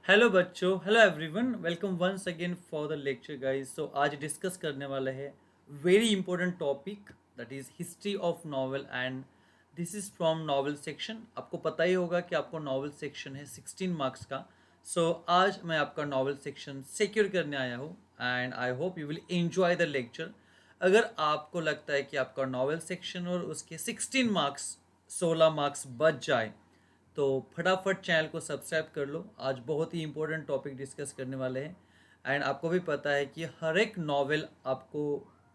Hello बच्चों, hello everyone, welcome once again for the lecture guys. So आज discuss करने वाला है very important topic, that is history of novel and this is from novel section. आपको पता ही होगा कि आपको नॉवेल सेक्शन है 16 मार्क्स का। सो आज मैं आपका नॉवेल सेक्शन सिक्योर करने आया हूँ and I hope you will enjoy the lecture. अगर आपको लगता है कि आपका नॉवेल सेक्शन और उसके 16 मार्क्स 16 मार्क्स बच जाए तो फटाफट चैनल को सब्सक्राइब कर लो। आज बहुत ही इंपॉर्टेंट टॉपिक डिस्कस करने वाले हैं एंड आपको भी पता है कि हर एक नॉवेल आपको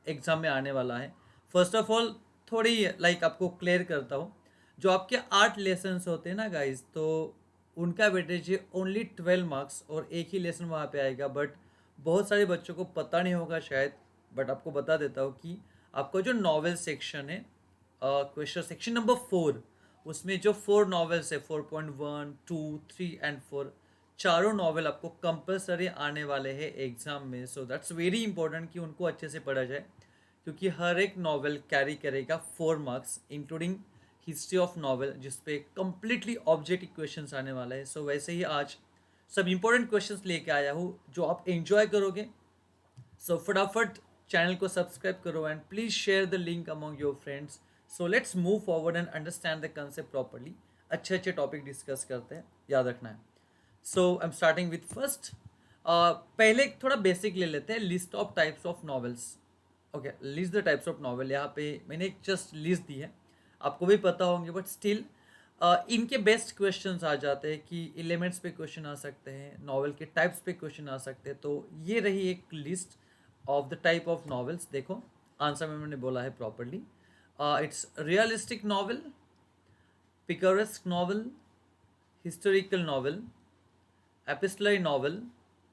एग्ज़ाम में आने वाला है। फर्स्ट ऑफ ऑल थोड़ी आपको क्लियर करता हूँ। जो आपके 8 लेसन्स होते हैं ना गाइज, तो उनका वेटेज है ओनली 12 मार्क्स और एक ही लेसन वहाँ पे आएगा। बट बहुत सारे बच्चों को पता नहीं होगा शायद, बट आपको बता देता हूँ कि आपका जो नॉवेल सेक्शन है, क्वेश्चन सेक्शन नंबर 4, उसमें जो 4 नॉवेल्स है 4.1, 2, 3 एंड 4, चारों नॉवेल आपको कंपलसरी आने वाले हैं एग्जाम में। सो दैट्स वेरी इंपॉर्टेंट कि उनको अच्छे से पढ़ा जाए, क्योंकि हर एक नॉवेल कैरी करेगा 4 marks including history of novel, जिसपे कंप्लीटली ऑब्जेक्टिव क्वेश्चंस आने वाले हैं। सो वैसे ही आज सब इंपॉर्टेंट क्वेश्चंस लेके आया हूँ जो आप एंजॉय करोगे। सो फटाफट चैनल को सब्सक्राइब करो and please share the link among your friends. So let's move forward and understand the concept properly. अच्छे अच्छे टॉपिक डिस्कस करते हैं, याद रखना है। So I am starting with first. पहले एक थोड़ा बेसिक ले लेते हैं, list of types of novels. Okay, list the types of novel. यहाँ पे मैंने एक जस्ट लिस्ट दी है, आपको भी पता होंगे, बट स्टिल इनके बेस्ट क्वेश्चंस आ जाते हैं कि एलिमेंट्स पे क्वेश्चन आ सकते हैं, नॉवेल के टाइप्स पे क्वेश्चन आ सकते हैं। तो ये रही एक list of the type of novels. देखो, आंसर में मैंने बोला है properly. It's realistic novel, picaresque novel, historical novel, epistolary novel,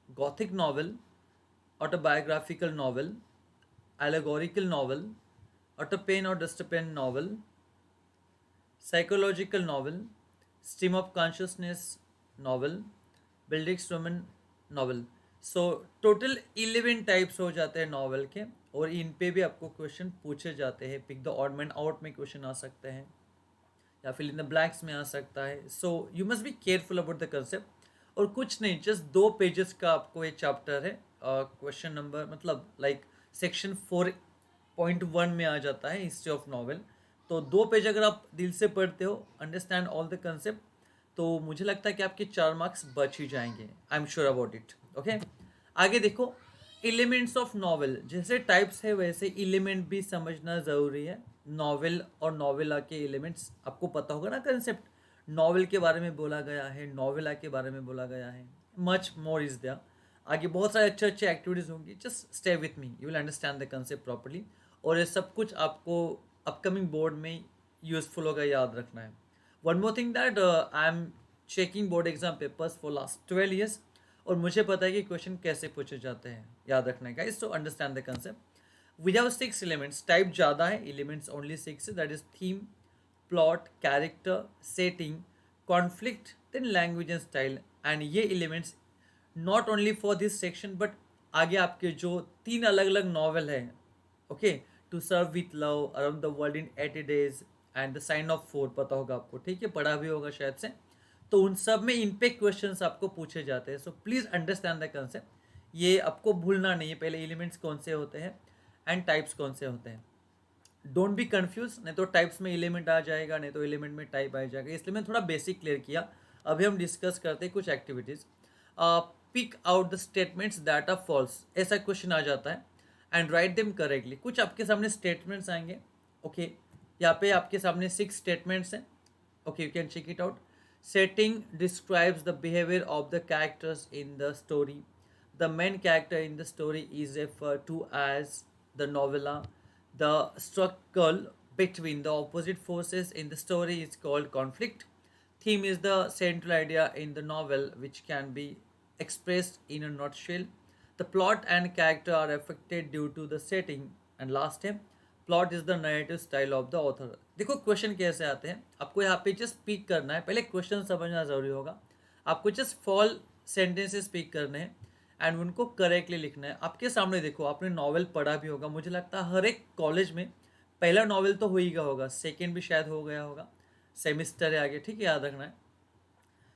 gothic novel, autobiographical novel, allegorical novel, utopian और dystopian novel, psychological novel, stream of consciousness novel, bildungsroman novel. So total 11 types हो जाते हैं novel के, और इन पे भी आपको question पूछे जाते हैं। Pick the odd man out में क्वेश्चन आ सकते हैं, या फिर इन द ब्लैंक्स में आ सकता है। So you must be careful about the concept. और कुछ नहीं, जस्ट 2 पेजेस का आपको ये चैप्टर है। क्वेश्चन नंबर सेक्शन 4.1 में आ जाता है हिस्ट्री ऑफ नॉवेल। तो 2 पेज अगर आप दिल से पढ़ते हो, अंडरस्टैंड ऑल द कंसेप्ट, तो मुझे लगता है कि आपके 4 मार्क्स बच ही जाएंगे। I am sure about it. Okay, आगे देखो। एलिमेंट्स ऑफ नॉवेल, जैसे टाइप्स है वैसे एलिमेंट भी समझना ज़रूरी है। नॉवेल और नॉवेला के एलिमेंट्स आपको पता होगा ना कंसेप्ट। नॉवेल के बारे में बोला गया है, नॉवेला के बारे में बोला गया है, मच मोर इज देयर। आगे बहुत सारे अच्छे अच्छे एक्टिविटीज़ होंगी, just stay with me, you will understand the concept properly. और ये सब कुछ आपको अपकमिंग बोर्ड में यूजफुल होगा, याद रखना है। One more thing that I am checking board exam papers for last 12 years, और मुझे पता है कि क्वेश्चन कैसे पूछे जाते हैं, याद रखना है guys. So understand the concept. We have 6 elements, type ज़्यादा है, elements only 6, that is theme, plot, character, setting, conflict, then language and style. And ये elements not only for this section, but आगे आपके जो 3 अलग अलग नॉवल है, okay, to sir with love, around the world in 80 days and the sign of 4, पता होगा आपको, ठीक है, पढ़ा भी होगा शायद से। तो उन सब में इन पे क्वेश्चंस आपको पूछे जाते हैं। So please understand the concept, ये आपको भूलना नहीं है। पहले एलिमेंट्स कौन से होते हैं एंड टाइप्स कौन से होते हैं, डोंट बी कंफ्यूज, नहीं तो टाइप्स में एलिमेंट आ जाएगा, नहीं तो एलिमेंट में टाइप आ जाएगा। इसलिए मैं थोड़ा बेसिक क्लियर किया। अभी हम डिस्कस करते हैं कुछ activities. Pick out the statements that are false, ऐसा क्वेश्चन आ जाता है, एंड राइट देम करेक्टली। कुछ आपके सामने स्टेटमेंट्स आएंगे, ओके, यहाँ पे आपके सामने 6 स्टेटमेंट्स हैं, okay, you can check it out. Setting describes the behaviour of the characters in the story, the main character in the story is referred to as the novella. The struggle between the opposite forces in the story is called conflict. Theme is the central idea in the novel, which can be expressed in a nutshell. The plot and character are affected due to the setting. And last है, plot is the narrative style of the author. देखो question कैसे आते हैं, आपको यहाँ पे just speak करना है। पहले क्वेश्चन समझना ज़रूरी होगा। आपको जस्ट फॉल सेंटेंसेस स्पीक करने हैं एंड उनको करेक्टली लिखना है। आपके सामने देखो, आपने नॉवेल पढ़ा भी होगा, मुझे लगता है हर एक कॉलेज में पहला नॉवेल तो हो ही गया होगा, सेकंड भी शायद हो गया होगा, सेमिस्टर है आगे, ठीक है, याद रखना है।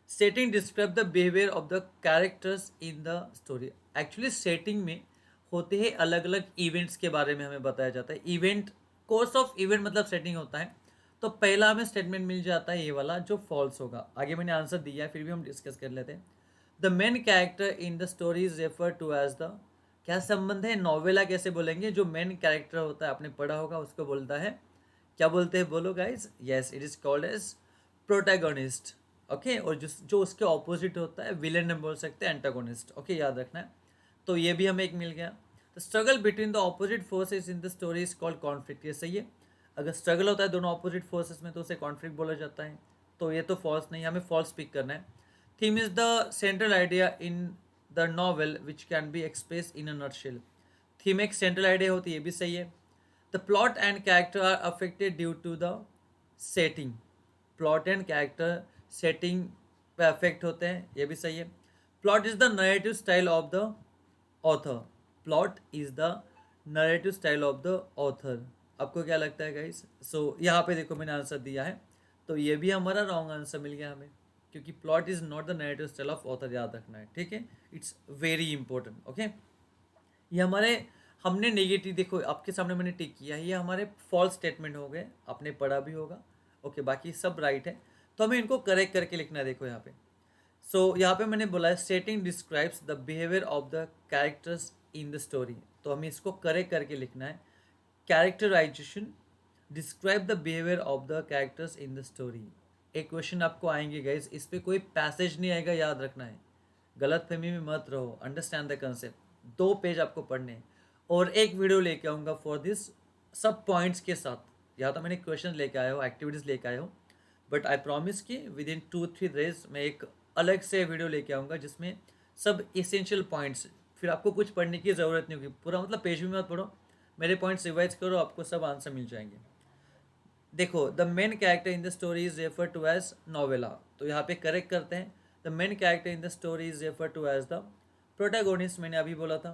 Setting describe the behaviour of the characters in the story. Actually setting में होते हैं अलग अलग इवेंट्स के बारे में हमें बताया जाता है। इवेंट, कोर्स ऑफ इवेंट मतलब सेटिंग होता है। तो पहला हमें स्टेटमेंट मिल जाता है ये वाला जो फॉल्स होगा। आगे मैंने आंसर दिया है, फिर भी हम डिस्कस कर लेते हैं। The main character in the story is refer to as the, क्या संबंध है, नोवेला कैसे बोलेंगे, जो मेन कैरेक्टर होता है आपने पढ़ा होगा उसको बोलता है, क्या बोलते हैं बोलो guys? Yes, it is called as protagonist. Okay, और जो उसके ऑपोजिट होता है विलेन में बोल सकते हैं एंटागोनिस्ट। ओके, याद रखना है। तो ये भी हमें एक मिल गया। The struggle between the opposite forces in the story is called conflict. ये सही है। अगर स्ट्रगल होता है दोनों ऑपोजिट फोर्सेस में तो उसे कॉन्फ्लिक्ट बोला जाता है। तो ये तो फॉल्स नहीं, हमें फॉल्स पिक करना है। Theme is the central idea in the novel which can be express in a nutshell. Theme एक सेंट्रल आइडिया होती है, ये भी सही है। The plot and character are affected due to the setting. Plot and character setting पे affect होते हैं, ये भी सही है। Plot is the narrative style of the author. Plot is the narrative style of the author. आपको क्या लगता है गाइस? सो यहाँ पे देखो मैंने आंसर दिया है, तो ये भी हमारा रॉन्ग आंसर मिल गया हमें, क्योंकि plot is not the narrative style of author, याद रखना है, ठीक है। It's very important. ओके, ये हमारे, हमने नेगेटिव, देखो आपके सामने मैंने टिक किया है, ये हमारे फॉल्स स्टेटमेंट हो गए, आपने पढ़ा भी होगा। ओके, बाकी सब राइट है, तो हमें इनको करेक्ट करके लिखना है। देखो यहाँ पे, सो यहाँ पे मैंने बोला है setting describes the behaviour of the characters in the story, तो हमें इसको करेक्ट करके लिखना है। Characterization describe the behaviour of the characters in the story. एक क्वेश्चन आपको आएंगे गाइज, इस पर कोई पैसेज नहीं आएगा, याद रखना है, गलत फहमी में मत रहो, अंडरस्टैंड द कंसेप्ट। 2 पेज आपको पढ़ने हैं, और एक वीडियो लेके आऊँगा फॉर दिस, सब पॉइंट्स के साथ। या तो मैंने क्वेश्चन लेके आया हो, एक्टिविटीज़ लेके आया हो, बट आई प्रॉमिस कि विद इन 2-3 डेज मैं एक अलग से वीडियो लेके आऊँगा जिसमें सब इसेंशियल पॉइंट्स, फिर आपको कुछ पढ़ने की ज़रूरत नहीं होगी, पूरा मतलब पेज भी मत पढ़ो, मेरे पॉइंट्स रिवाइज करो, आपको सब आंसर मिल जाएंगे। देखो, the main character in the story is refer to as novella, तो यहाँ पे करेक्ट करते हैं। The main character in the story is refer to as the protagonist, मैंने अभी बोला था।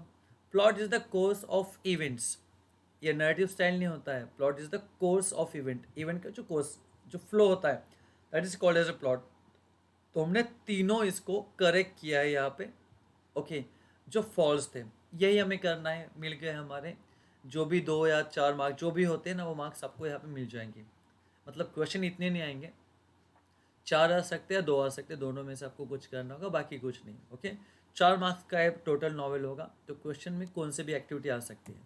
Plot is the course of events, ये नैरेटिव स्टाइल नहीं होता है, plot is the course of event, event का जो कोर्स, जो फ्लो होता है, that is called as a plot. तो हमने तीनों इसको करेक्ट किया है यहाँ पे। ओके, जो फॉल्स थे यही हमें करना है, मिल गए हमारे। जो भी 2 या 4 मार्क्स जो भी होते हैं ना, वो मार्क्स आपको यहाँ पे मिल जाएंगे। मतलब क्वेश्चन इतने नहीं आएंगे, 4 आ सकते हैं, 2 आ सकते हैं, दोनों में से आपको कुछ करना होगा, बाकी कुछ नहीं। ओके, 4 मार्क्स का टोटल नॉवेल होगा, तो क्वेश्चन में कौन से भी एक्टिविटी आ सकती है।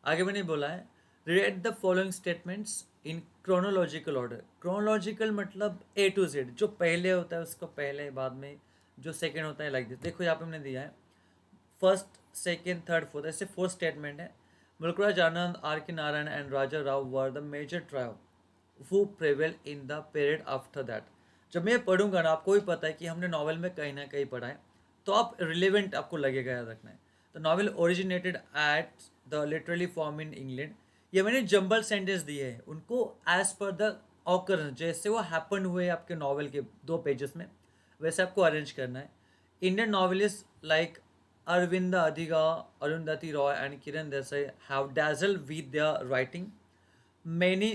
आगे मैंने बोला है read the following statements in chronological order. Chronological मतलब A to Z, जो पहले होता है उसको पहले, बाद में जो सेकेंड होता है, लाइक दिस। देखो यहाँ पे हमने दिया है फर्स्ट, सेकेंड, थर्ड, फोर्थ, ऐसे 4 स्टेटमेंट है। Mulk Raj Anand, R K Narayan and Raja Rao were the major tribe who prevail in the period after that। जब मैं पढ़ूंगा ना, आपको भी पता है कि हमने नॉवेल में कहीं ना कहीं पढ़ा है, तो आप रिलेवेंट आपको लगेगा, याद रखना है। तो novel originated at the literally form in England, ये मैंने जंबल सेंटेंस दिए हैं, उनको एज पर द ऑकरेंस, जैसे वो हैपन हुए आपके नॉवेल के 2 पेजेस में, वैसे आपको अरेंज करना है। Indian novelist like Aravind Adiga, Arundhati Roy and Kiran Desai have dazzled with their writing। many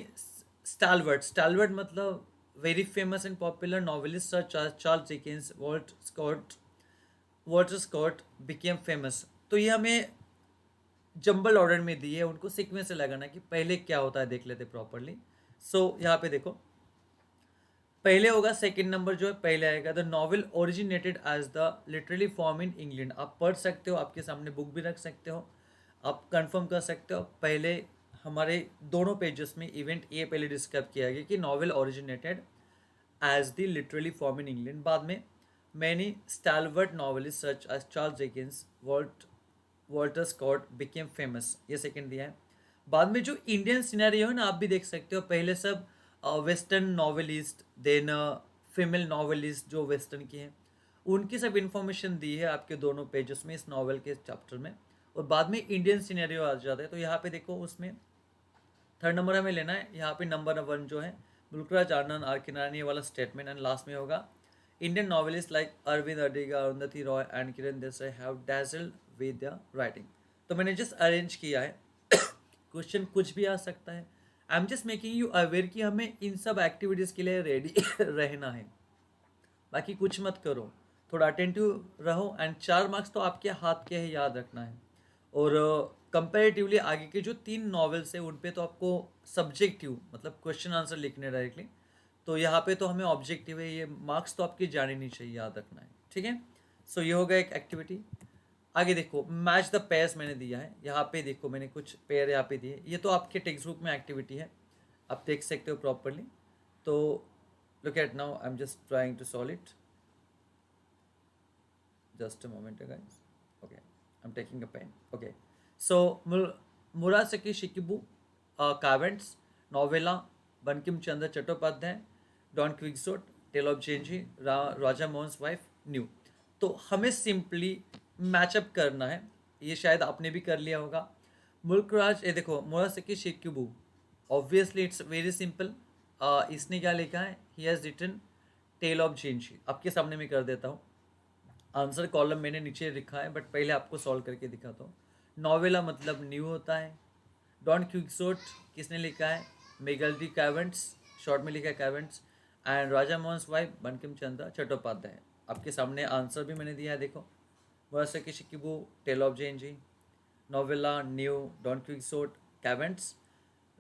stalwart मतलब very famous and popular novelists such as Charles Dickens, Walter Scott became famous। तो ये हमें जंबल ऑर्डर में दी है, उनको सीक्वेंस से लगाना कि पहले क्या होता है, देख लेते प्रॉपरली। सो यहाँ पे देखो, पहले होगा, सेकंड नंबर जो है पहले आएगा। The novel originated as the literally form in England. आप पढ़ सकते हो, आपके सामने बुक भी रख सकते हो, आप कंफर्म कर सकते हो। पहले हमारे दोनों पेजेस में इवेंट ये पहले डिस्क्राइब किया गया कि novel originated as the literally form in England. बाद में many stalwart novelist such as Charles Dickens, Walter Scott became famous, ये सेकंड दिया है। बाद में जो इंडियन सिनेरियो है ना, आप भी देख सकते हो, पहले सब western novelist, then female novelist जो वेस्टर्न की हैं, उनकी सब इन्फॉर्मेशन दी है आपके दोनों पेजेस में इस नॉवेल के चैप्टर में। और बाद में इंडियन सिनेरियो आ जाता है, तो यहाँ पे देखो उसमें थर्ड नंबर हमें लेना है। यहाँ पे नंबर 1 जो है मुल्कराज आनंद, आर के नारायण, ये वाला स्टेटमेंट, एंड लास्ट में होगा Indian novelist like Aravind Adiga, Arundhati Roy and Kiran Desai have dazzled with their writing. तो मैंने जस्ट अरेंज किया है, क्वेश्चन कुछ भी आ सकता है। आई am just making you aware कि हमें इन सब एक्टिविटीज़ के लिए रेडी रहना है। बाकी कुछ मत करो, थोड़ा अटेंटिव रहो एंड 4 मार्क्स तो आपके हाथ के है, याद रखना है। और कंपैरेटिवली आगे के जो 3 नॉवेल्स है उन पे तो आपको सब्जेक्टिव मतलब क्वेश्चन आंसर लिखने डायरेक्टली, तो यहाँ पे तो हमें ऑब्जेक्टिव है, ये मार्क्स तो आपके जाने नहीं चाहिए, याद रखना है, ठीक है। सो ये होगा एक एक्टिविटी। आगे देखो मैच द पेयर्स मैंने दिया है, यहाँ पे देखो मैंने कुछ पेयर यहाँ पे दिए, ये तो आपके टेक्स्ट बुक में एक्टिविटी है, आप देख सकते हो प्रॉपरली। तो look at now, I am just trying to solve it, just a moment guys. Okay, I'm taking a pen. Okay, so Murasaki Shikibu, Cavents, Novella, Bankim Chandra Chattopadhyay, Don Quixote, Tale of Genji, Raja Mohan's Wife, New। तो हमें simply matchup करना है, ये शायद आपने भी कर लिया होगा। मुल्कराज, ये देखो Murasaki Shikibu, obviously it's very simple. इसने क्या लिखा है, he has written tale of Genji, आपके सामने मैं कर देता हूँ। आंसर कॉलम मैंने नीचे लिखा है, बट पहले आपको सॉल्व करके दिखाता हूँ। नोवेला मतलब न्यू होता है। डॉन क्विक्सोट किसने लिखा है, मिगेल डी कैवेंट्स, शॉर्ट में लिखा है Cervantes. And Raja Mohan's wife Bankim Chandra Chattopadhyay, आपके सामने आंसर भी मैंने दिया है, देखो। Murasaki Shikibu, tale of Genji, novella new, Don Quixote, Cervantes,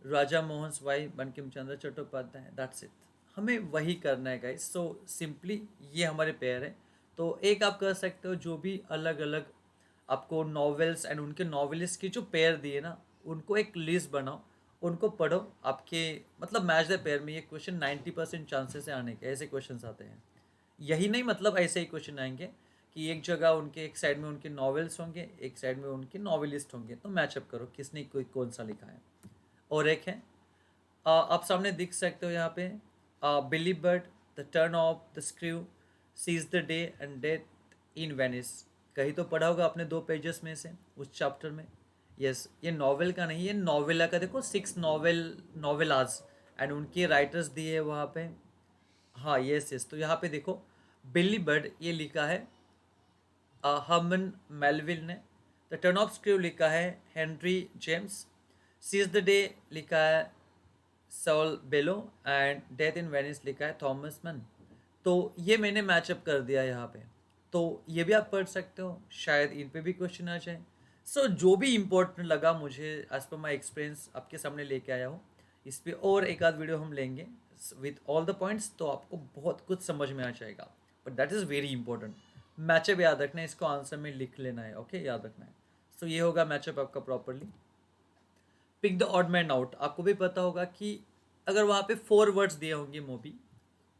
Raja Mohan's wife Bankim Chandra Chattopadhyay, that's it. हमें वही करना है गाइस। सो सिंपली ये हमारे पेयर है। तो एक आप कर सकते हो, जो भी अलग अलग आपको नॉवेल्स एंड उनके नॉवेलिस्ट की जो पेयर दिए ना, उनको एक लिस्ट बनाओ, उनको पढ़ो। आपके मतलब मैच द पेयर में ये क्वेश्चन 90% चांसेस है आने के, ऐसे क्वेश्चन आते हैं। यही नहीं, मतलब ऐसे ही क्वेश्चन आएंगे कि एक जगह उनके एक साइड में उनके नॉवेल्स होंगे, एक साइड में उनके नॉवेलिस्ट होंगे, तो मैचअप करो किसने कोई कौन सा लिखा है। और एक है, आप सामने दिख सकते हो यहाँ पे, Billy Budd, the turn of the screw, seize the day and death in Venice. कहीं तो पढ़ा होगा आपने 2 पेजेस में से उस चैप्टर में। यस, ये नॉवेल का नहीं, ये नॉवेला का। देखो 6 नॉवेलाज एंड उनके राइटर्स दिए वहाँ पे। हाँ यस यस, तो यहाँ पे देखो बिली बर्ड ये लिखा है हर्मन मेलविल ने। द टर्न ऑफ स्क्रू लिखा है Henry James. Seize the day लिखा है Saul Bellow and death in Venice लिखा है थॉमस मैन। तो ये मैंने मैचअप कर दिया यहाँ पे, तो ये भी आप पढ़ सकते हो, शायद इन पे भी क्वेश्चन आ जाए। सो जो भी इम्पोर्टेंट लगा मुझे एज पर माई एक्सपीरियंस आपके सामने लेके आया हूँ। इस पर और एक आध वीडियो हम लेंगे विथ ऑल द पॉइंट्स, तो आपको बहुत कुछ समझ में आ जाएगा। But that is very important, matchup याद रखना है, इसको आंसर में लिख लेना है, ओके याद रखना है। सो ये होगा मैचअप आपका properly. Pick the odd man out, आपको भी पता होगा कि अगर वहाँ पे 4 वर्ड्स दिए होंगे मोबी,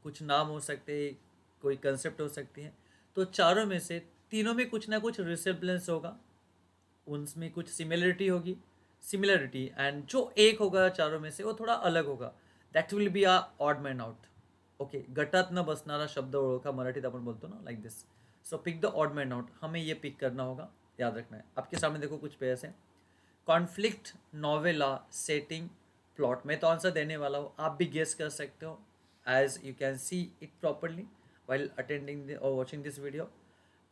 कुछ नाम हो सकते हैं, कोई कंसेप्ट हो सकती है, तो चारों में से तीनों में कुछ ना कुछ रिसेम्बलेंस होगा, उनमें कुछ सिमिलरिटी होगी, सिमिलरिटी, एंड जो एक होगा चारों में से वो थोड़ा अलग होगा, that will be a odd man out. Okay, गटात न बसणारा शब्द ओळखा, मराठीत आपण बोलतो ना, like this. So pick the odd man out, हमें ये पिक करना होगा, याद रखना है। आपके सामने देखो कुछ पेयर्स हैं। Conflict, novella, setting, plot. मैं तो आंसर देने वाला हूँ, आप भी गेस कर सकते हो as you can see it properly while attending or watching this video।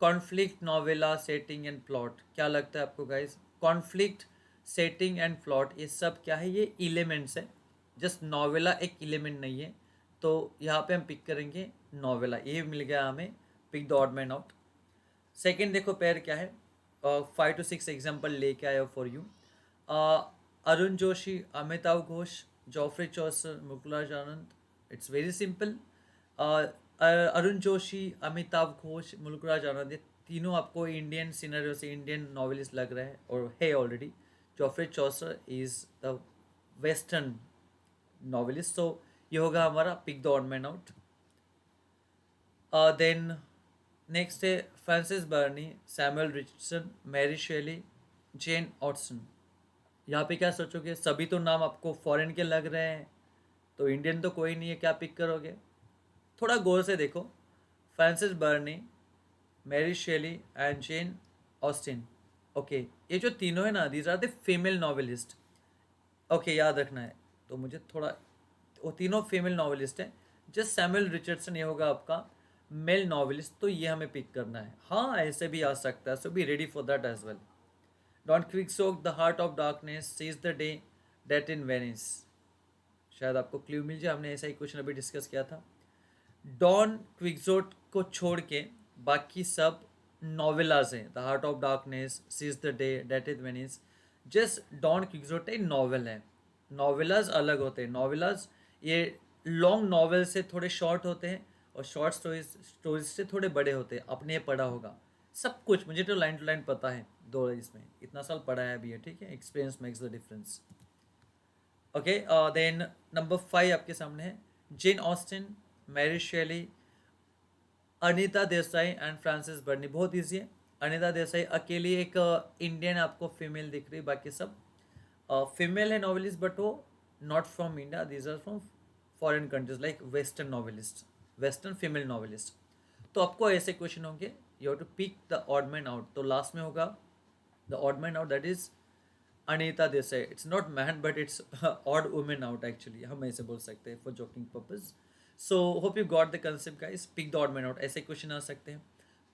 Conflict, novella, setting and plot, क्या लगता है आपको guys? Conflict, setting and plot, ये सब क्या है? ये एलिमेंट्स है, जस्ट नोवेला एक एलिमेंट नहीं है। तो यहाँ पे हम पिक करेंगे नोवेला, ये मिल गया हमें, pick the odd man out. Second देखो पेयर क्या है, 5 to 6 एग्जाम्पल लेके आया for you. Arun Joshi, Amitav Ghosh, Geoffrey Chaucer, Mulk Raj Anand. It's very simple. Arun Joshi, Amitav Ghosh, Mulk Raj Anand, ये तीनों आपको इंडियन सिनेरियो से इंडियन नॉवेलिस्ट लग रहे हैं और है already. Geoffrey Chaucer is the western novelist. So ये होगा हमारा pick the odd man out. Then next है फ्रांसिस बर्नी, सैमुअल रिचर्डसन, मैरी शेली, जेन ऑटसन। यहाँ पे क्या सोचोगे? सभी तो नाम आपको फॉरेन के लग रहे हैं, तो इंडियन तो कोई नहीं है, क्या पिक करोगे? थोड़ा गौर से देखो। Frances Burney, Mary Shelley and Jane Austen. Okay, ये जो तीनों है ना, these are the female novelist. Okay, याद रखना है। तो मुझे थोड़ा, वो तीनों फीमेल नॉवेलिस्ट हैं। जस्ट सैमुअल रिचर्डसन ये होगा आपका मेल नॉवेलिस्ट, तो ये हमें पिक करना है। हाँ, ऐसे भी आ सकता है, so be ready for that as well. Don Quixote, the heart of darkness, seize the day, death in Venice. शायद आपको क्ल्यू मिल जाए, हमने ऐसा ही क्वेश्चन अभी डिस्कस किया था। डॉन क्विक्सोट को छोड़ के बाकी सब नॉवेलाज हैं। The heart of darkness, seize the day, death is Venice, just Don Quixote एक नॉवेल है। नॉवेलाज अलग होते हैं। नॉवेलाज ये लॉन्ग नॉवेल से थोड़े शॉर्ट होते हैं, और शॉर्ट स्टोरीज से थोड़े बड़े होते हैं। आपने ये पढ़ा होगा सब कुछ, मुझे तो लाइन टू लाइन पता है दो इसमें, इतना साल पढ़ा है अभी है, ठीक है। Experience makes the difference. Okay, then number 5 आपके सामने है Jane Austen, Mary Shelley, Anita Desai and Frances Burney. बहुत ईजी है। अनीता देसाई अकेली एक इंडियन आपको फीमेल दिख रही, बाकी सब फीमेल है नॉवेलिस्ट, बट वो not from India, these are from foreign countries like western novelist, western female novelist. तो आपको ऐसे क्वेश्चन होंगे, you have to pick the odd man out. तो लास्ट में होगा the odd man out, that is Anita Desai. It's not man but it's odd women out actually, हम ऐसे बोल सकते हैं for joking purpose. So hope you got the concept guys. Pick the odd man out, ऐसे question आ सकते हैं।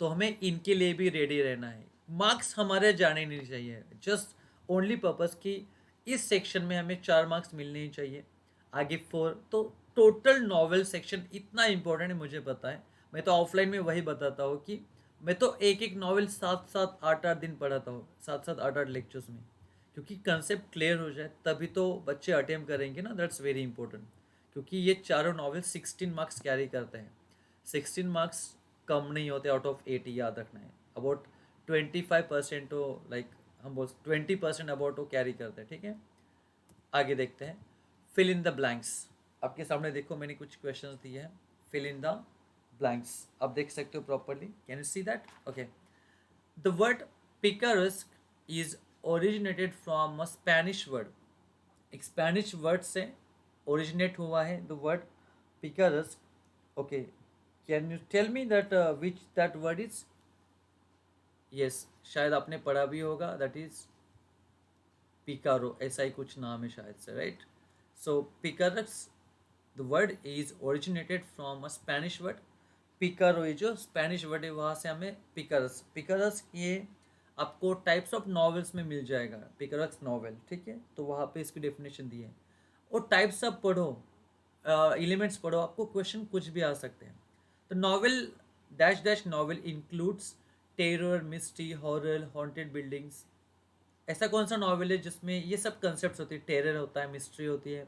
तो हमें इनके लिए भी रेडी रहना है। मार्क्स हमारे जाने नहीं चाहिए, जस्ट ओनली पर्पज कि इस सेक्शन में हमें 4 मार्क्स मिलने ही चाहिए, आगे 4। तो टोटल नॉवेल सेक्शन इतना इंपॉर्टेंट है, मुझे पता है। मैं तो ऑफलाइन में वही बताता हूँ कि मैं तो एक एक नॉवेल 7-7 8-8 दिन पढ़ाता हूँ, 7-7 8-8 लेक्चर्स में, क्योंकि कंसेप्ट क्लियर हो जाए तभी तो बच्चे अटेम्प्ट करेंगे ना। दैट्स वेरी इंपॉर्टेंट, क्योंकि ये चारों नॉवेल 16 मार्क्स कैरी करते हैं। 16 मार्क्स कम नहीं होते आउट ऑफ 80, याद रखना है। अबाउट 25% तो लाइक हम बोल 20% अबाउट वो कैरी करते हैं, ठीक है। आगे देखते हैं, फिल इन द ब्लैंक्स। आपके सामने देखो मैंने कुछ क्वेश्चंस दिए हैं, फिल इन द ब्लैंक्स। आप देख सकते हो properly, can you see that? Okay, the word picaresque is originated from a Spanish word. एक स्पेनिश वर्ड से ओरिजिनेट हुआ है the word picaresque. Okay, can you tell me that which that word is? Yes, शायद आपने पढ़ा भी होगा, that is पिकारो, ऐसा ही कुछ नाम है शायद से, right? So picaresque, the word is originated from a Spanish word picaro. ये जो स्पेनिश वर्ड है वहाँ से हमें पिकारस, पिकारस ये आपको टाइप्स ऑफ नॉवेल्स में मिल जाएगा, पिकारस नॉवेल, ठीक है। तो वहाँ पे इसकी डेफिनेशन दी है। और टाइप्स आप पढ़ो, एलिमेंट्स पढ़ो, आपको क्वेश्चन कुछ भी आ सकते हैं। तो novel dash dash novel includes terror, mystery, horror, haunted buildings. ऐसा कौन सा नॉवेल है जिसमें ये सब कंसेप्ट होती है? टेरर होता है, मिस्ट्री होती है,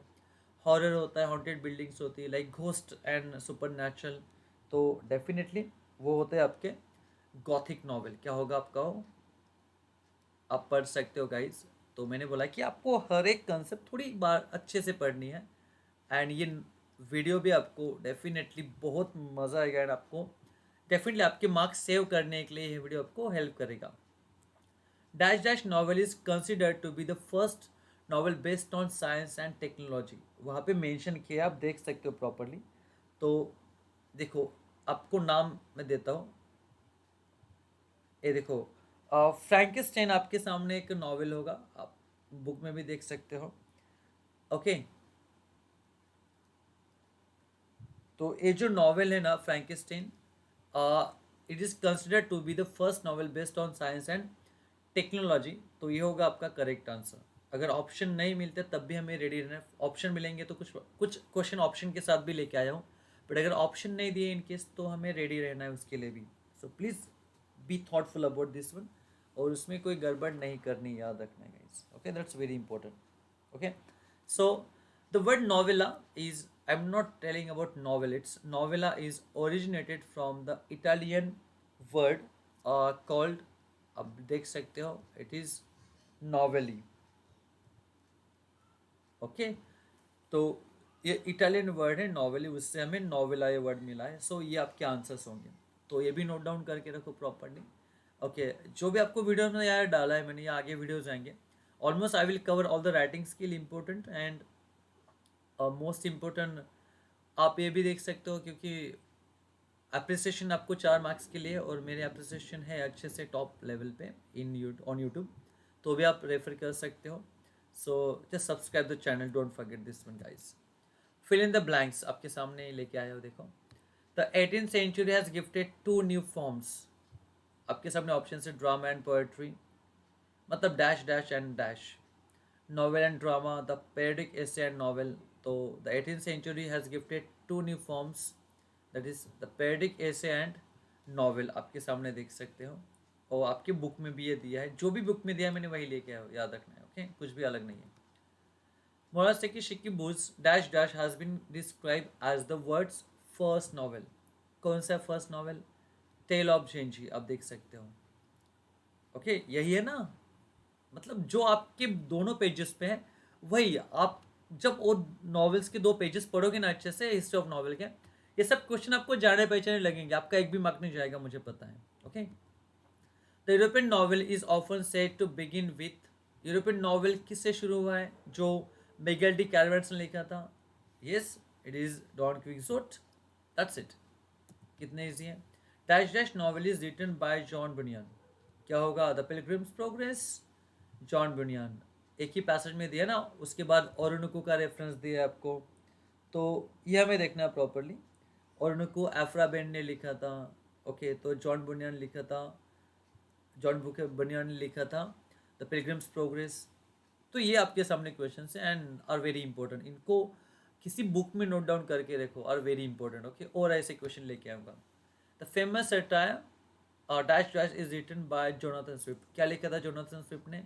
हॉरर होता है, हॉन्टेड बिल्डिंग्स होती है, like ghost and super natural. तो डेफिनेटली वो होते हैं आपके गॉथिक नॉवेल। क्या होगा आपका? हो आप पढ़ सकते हो गाइज। तो मैंने बोला कि आपको हर एक कंसेप्ट थोड़ी बार अच्छे से पढ़नी है, एंड ये वीडियो भी आपको डेफिनेटली बहुत मज़ा आएगा, एंड आपको डेफिनेटली आपके मार्क्स सेव करने के लिए ये वीडियो आपको हेल्प करेगा। Dash dash novel is considered to be the first novel based on science and technology. वहाँ पे मेंशन किया, आप देख सकते हो प्रॉपरली। तो देखो, आपको नाम मैं देता हूँ, ये देखो, फ्रैंकेस्टाइन आपके सामने एक नॉवेल होगा, आप बुक में भी देख सकते हो। ओके, तो ये जो नॉवेल है ना Frankenstein, it is considered to be the first novel based on science and technology. तो ये होगा आपका करेक्ट आंसर। अगर ऑप्शन नहीं मिलते तब भी हमें रेडी रहना है। ऑप्शन मिलेंगे तो कुछ कुछ क्वेश्चन ऑप्शन के साथ भी लेके आया हूँ, बट अगर ऑप्शन नहीं दिए इन केस तो हमें रेडी रहना है उसके लिए भी। So please be thoughtful about this one, और उसमें कोई गड़बड़ नहीं करनी, याद रखना है guys. Okay, that's very important. Okay, so the word novella is, I'm not telling about novel, it's novella is originated from the Italian word called, अब देख सकते हो, it is novelli. ओके, तो ये इटालियन वर्ड है नॉवेली, उससे हमें novella ये वर्ड मिला है। सो ये आपके आंसर्स होंगे, तो ये भी नोट डाउन करके रखो प्रॉपरली। ओके, जो भी आपको वीडियो में यार डाला है मैंने, ये आगे वीडियोज आएंगे। Almost I will cover all the writing skill important and most important. आप ये भी देख सकते हो, क्योंकि अप्रिसिएशन आपको 4 मार्क्स के लिए, और मेरे अप्रिसिएशन है अच्छे से टॉप लेवल पे इन ऑन यूट्यूब, तो भी आप रेफर कर सकते हो। So just subscribe the channel, don't forget this one guys. Fill in the blanks आपके सामने लेके आया हो, देखो। The 18th century has gifted 2 new forms. आपके सामने ऑप्शन है ड्रामा एंड पोएट्री, मतलब dash dash and dash, novel and drama, the periodic essay and novel. So the 18th century has gifted 2 new forms, that is the periodic essay and novel, आपके सामने देख सकते हो, और आपके book में भी ये दिया है, जो भी बुक में दिया है मैंने वही लेके आया, याद रखना है, ओके, कुछ भी अलग नहीं है। Murasaki Shikibu's dash dash has been described as the world's first novel. कौन सा first novel? Tell of Genji, आप देख सकते हो, ओके, यही है ना, मतलब जो आपके दोनों पेजेस पे है वही। आप जब वो नॉवेल्स के दो पेजेस पढ़ोगे ना अच्छे से, हिस्ट्री ऑफ नॉवेल के, ये सब क्वेश्चन आपको जाने पहचाने लगेंगे, आपका एक भी मार्क नहीं जाएगा, मुझे पता है, okay. The European novel is often said to begin with, European novel किससे शुरू हुआ है? जो मिगेल डी कैरवेंस ने लिखा था, yes it is Don Quixote, that's it, कितने इजी है। Dash dash novel is written by John Bunyan, क्या होगा? The Pilgrim's Progress, John Bunyan, एक ही पैसेज में दिया ना, उसके बाद ओरोनुकू का रेफरेंस दिया है आपको, तो ये हमें देखना है प्रॉपरली। ओरोनुकू एफ्रा बेन ने लिखा था, ओके, तो जॉन बुनियन लिखा था, जॉन बुनियन ने लिखा था द पिलग्रिम्स प्रोग्रेस। तो ये आपके सामने क्वेश्चन है एंड आर वेरी इंपॉर्टेंट, इनको किसी बुक में नोट डाउन करके रखो, आर वेरी इंपॉर्टेंट, ओके। और ऐसे क्वेश्चन लेके आऊँगा। The famous satire dash dash is written by Jonathan Swift, क्या लिखा था जोनाथन स्विफ्ट ने?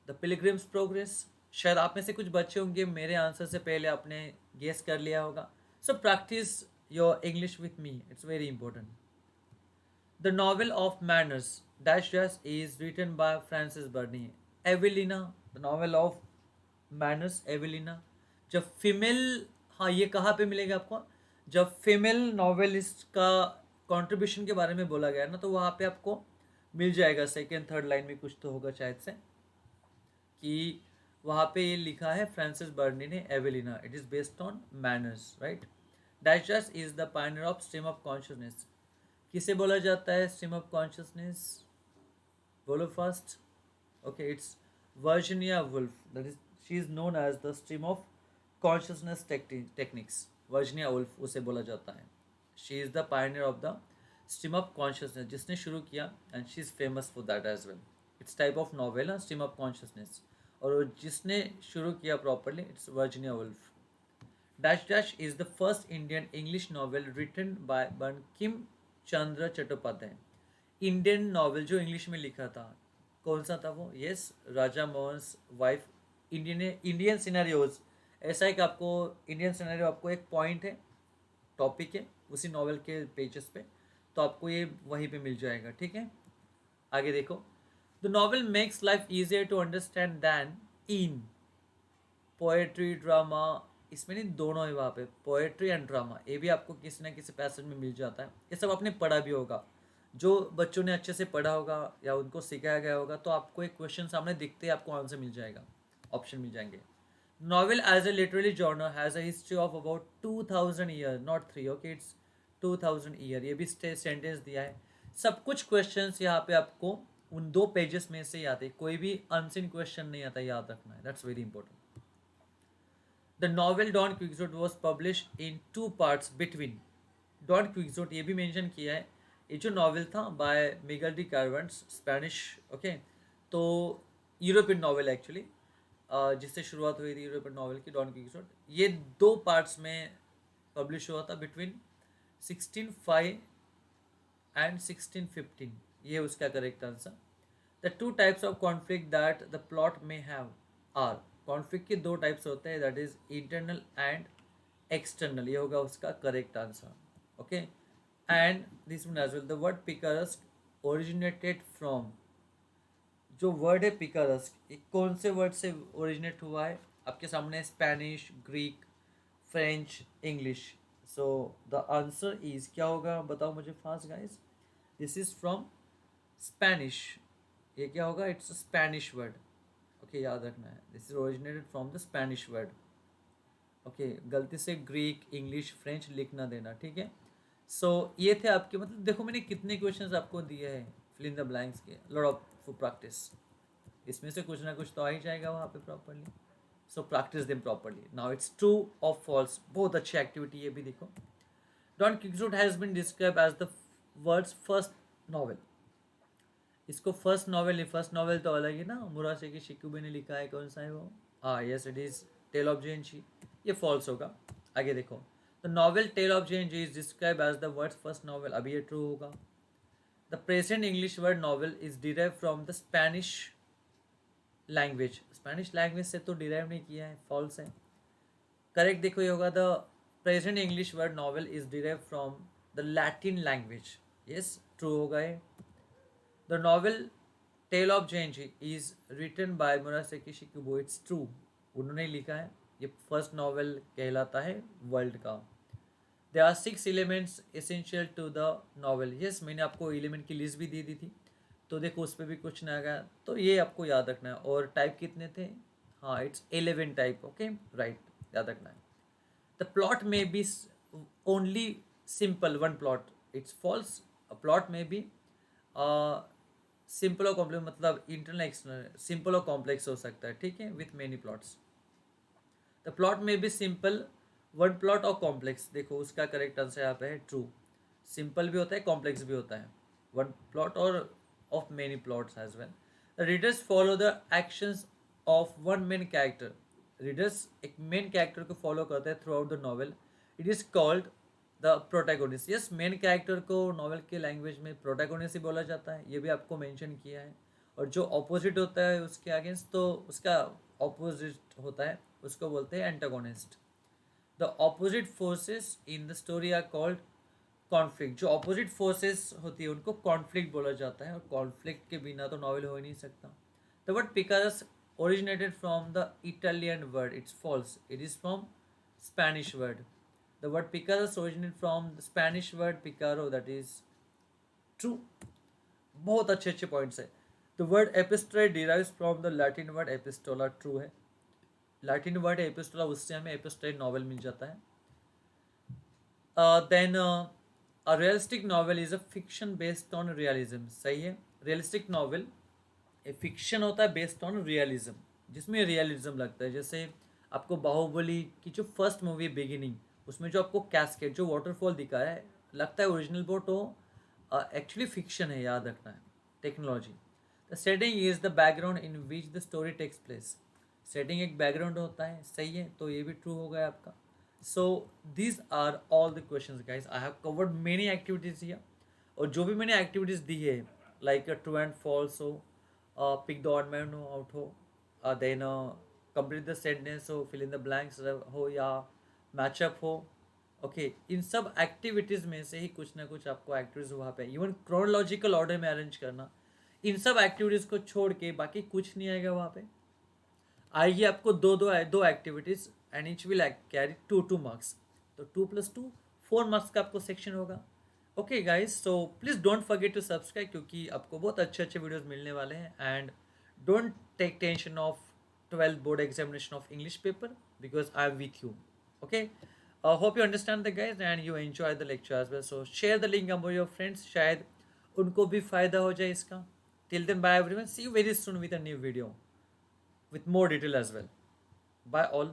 The Pilgrim's Progress. शायद आप में से कुछ बच्चे होंगे मेरे आंसर से पहले आपने गेस कर लिया होगा, so practice your English with me, it's very important. The novel of manners dash dash is written by Frances Burney, Evelina, the novel of manners Evelina. जब फीमेल, हाँ ये कहाँ पे मिलेगा आपको? जब फीमेल नॉवेलिस्ट का कंट्रीब्यूशन के बारे में बोला गया ना, तो वहाँ पे आपको मिल जाएगा, सेकेंड थर्ड लाइन में कुछ तो होगा शायद से, कि वहाँ पे ये लिखा है फ्रांसिस बर्नी ने Evelina, it is based on manners, right. Dash dash is the pioneer of stream of consciousness, किसे बोला जाता है स्ट्रीम ऑफ कॉन्शियसनेस? बोलो first, okay, it's Virginia Woolf, that is she is known as the stream of consciousness techniques, Virginia Woolf उसे बोला जाता है। She is the pioneer of the stream of consciousness, जिसने शुरू किया, and she is famous for that as well. It's type of novel है stream of consciousness, और जिसने शुरू किया properly it's Virginia Woolf. Dash dash is the first Indian English novel written by Bankim Chandra Chattopadhyay, Indian novel जो English में लिखा था, कौन सा था वो? Yes, Raja Mohan wife, Indian scenarios. ऐसा एक आपको इंडियन सिनेरियो, आपको एक पॉइंट है, टॉपिक है उसी नॉवेल के पेजेस पे, तो आपको ये वहीं पे मिल जाएगा, ठीक है। आगे देखो, the novel makes life easier to understand than in poetry drama, इसमें नहीं, दोनों है वहाँ पे, पोएट्री एंड ड्रामा, ये भी आपको किसी ना किसी पैसेज में मिल जाता है। ये सब आपने पढ़ा भी होगा, जो बच्चों ने अच्छे से पढ़ा होगा या उनको सिखाया गया होगा, तो आपको एक क्वेश्चन सामने दिखते ही आपको आंसर मिल जाएगा, ऑप्शन मिल जाएंगे। Novel as a literary genre has a history of about 2000 year, not 3, okay, it's 2000 year, ये भी सेंटेंस दिया है। सब कुछ क्वेश्चंस यहाँ पे आपको उन दो पेजेस में से ही आते हैं, कोई भी अनसीन क्वेश्चन नहीं आता, याद रखना है, that's very important. The novel Don Quixote was publish in 2 parts between, Don Quixote ये भी मेंशन किया है, ये जो नॉवेल था by Miguel de Cervantes, Spanish, okay, तो यूरोपियन नॉवेल एक्चुअली, जिससे शुरुआत हुई थी यूरोपियन नॉवेल की, डॉन क्विक्सोट, ये 2 पार्ट्स में पब्लिश हुआ था बिटवीन 1605 एंड 1615, ये उसका correct answer. The 2 types of conflict that the plot में हैव आर, कॉन्फ्लिक्ट के 2 टाइप्स होते हैं, that is internal and external, ये होगा उसका correct answer, okay. And this one as well, the word picaresque originated from, जो word है picaresque, कौन से वर्ड से ओरिजिनेट हुआ है? आपके सामने Spanish, Greek, French, English, so the answer is क्या होगा, बताओ मुझे fast guys. This is from Spanish, ये क्या होगा? इट्स स्पेनिश वर्ड, ओके, याद रखना है, this is originated from the Spanish word, okay. गलती से ग्रीक, इंग्लिश, फ्रेंच लिख ना देना, ठीक है। सो ये थे आपके, मतलब देखो मैंने कितने क्वेश्चंस आपको दिए हैं फिल इन द ब्लैंक्स के, लॉट ऑफ फॉर प्रैक्टिस, इसमें से कुछ ना कुछ तो आ ही जाएगा वहाँ पे properly, so practice them properly. Now it's true और फॉल्स, बहुत अच्छी एक्टिविटी ये भी देखो। Don Quixote has been describe as the world's first novel, इसको फर्स्ट नॉवेल नहीं, फर्स्ट नॉवेल तो अलग ही ना, मुरासेकी शिकुबे ने लिखा है, कौन सा है वो? हाँ, yes it is Tale of Genji, ये फॉल्स होगा। आगे देखो, the novel Tale of Genji is describe as the world's first novel, अभी ये ट्रू होगा। The present English word novel is derive from the Spanish language, Spanish language से तो derive नहीं किया है, फॉल्स है। करेक्ट देखो ये होगा, the present English word novel is derive from the Latin language, yes true होगा ये। The novel Tale of Genji is written by Murasaki Shikibu, it's true, उन्होंने लिखा है, ये फर्स्ट नॉवल कहलाता है वर्ल्ड का। There are 6 elements essential to the novel, yes मैंने आपको एलिमेंट की लिस्ट भी दे दी थी, तो देखो उस पर भी कुछ ना गया, तो ये आपको याद रखना है। और टाइप कितने थे, हाँ इट्स 11 टाइप, ओके राइट, याद रखना है। The plot may be only simple one plot, it's false, a plot may be simple और कॉम्प्लेक्स, मतलब इंटरनल एक्सटर्नल, सिंपल और कॉम्प्लेक्स हो सकता है, ठीक है, with many plots. The plot may be simple one plot और कॉम्प्लेक्स, देखो उसका करेक्ट आंसर यहाँ पे है ट्रू, सिंपल भी होता है कॉम्प्लेक्स भी होता है, वन प्लॉट और of many plots as well. The readers follow the actions of one main character, readers एक मेन कैरेक्टर को फॉलो करते हैं throughout the novel, it is called the protagonist, yes main character को novel के language में protagonist ही बोला जाता है, ये भी आपको मेंशन किया है। और जो ऑपोजिट होता है उसके अगेंस्ट, तो उसका ऑपोजिट होता है, उसको बोलते हैं antagonist. The opposite forces in the story are called conflict, जो ऑपोजिट फोर्सेस होती है उनको कॉन्फ्लिक्ट बोला जाता है, और कॉन्फ्लिक्ट के बिना तो नॉवल हो ही नहीं सकता। The word picaresque originated from the Italian word, it's false, it is from Spanish word. The word picaros originated from the Spanish word picaro, that is true, बहुत अच्छे अच्छे पॉइंट्स है। The word epistola derives from the Latin word epistola, true है, Latin word है epistola, उससे हमें epistola novel मिल जाता है। Then a realistic novel is a fiction based on realism, सही है, रियलिस्टिक नॉवल ए फिक्शन होता है बेस्ड ऑन रियलिज्म, जिसमें रियलिज्म लगता है। जैसे आपको बाहुबली की जो फर्स्ट मूवी बिगिनिंग, उसमें जो आपको कैस्केड जो वाटरफॉल दिखाया है, लगता है ओरिजिनल, बोट हो एक्चुअली फिक्शन है, याद रखना है। Technology, the setting is the background in which the story takes place, setting एक बैकग्राउंड होता है, सही है, तो ये भी ट्रू हो गया आपका। So these are all the questions guys, I have covered many activities here, और जो भी मैंने एक्टिविटीज दी है लाइक ट्रू एंड फॉल्स हो, pick the odd man out हो, देन कंप्लीट द सेंटेंस हो, फिल इन द ब्लैंक्स हो, या मैचअप हो, ओके इन सब एक्टिविटीज़ में से ही कुछ ना कुछ आपको एक्टिविटीज़ वहाँ पे, इवन क्रोनोलॉजिकल ऑर्डर में अरेंज करना, इन सब एक्टिविटीज़ को छोड़ के बाकी कुछ नहीं आएगा वहाँ पे। आएगी आपको दो activities, and each will carry 2 marks, तो 2 + 2 4 मार्क्स का आपको सेक्शन होगा। Okay guys, so please don't forget to subscribe, क्योंकि आपको बहुत अच्छे अच्छे वीडियोस मिलने वाले हैं। And don't take tension of 12th board examination of English paper, because I am with you, okay. Hope you understand the guys and you enjoy the lecture as well, so share the link among your friends, शायद उनको भी फ़ायदा हो जाए इसका। Till then bye everyone, see you very soon with a new video with more detail as well. Bye all.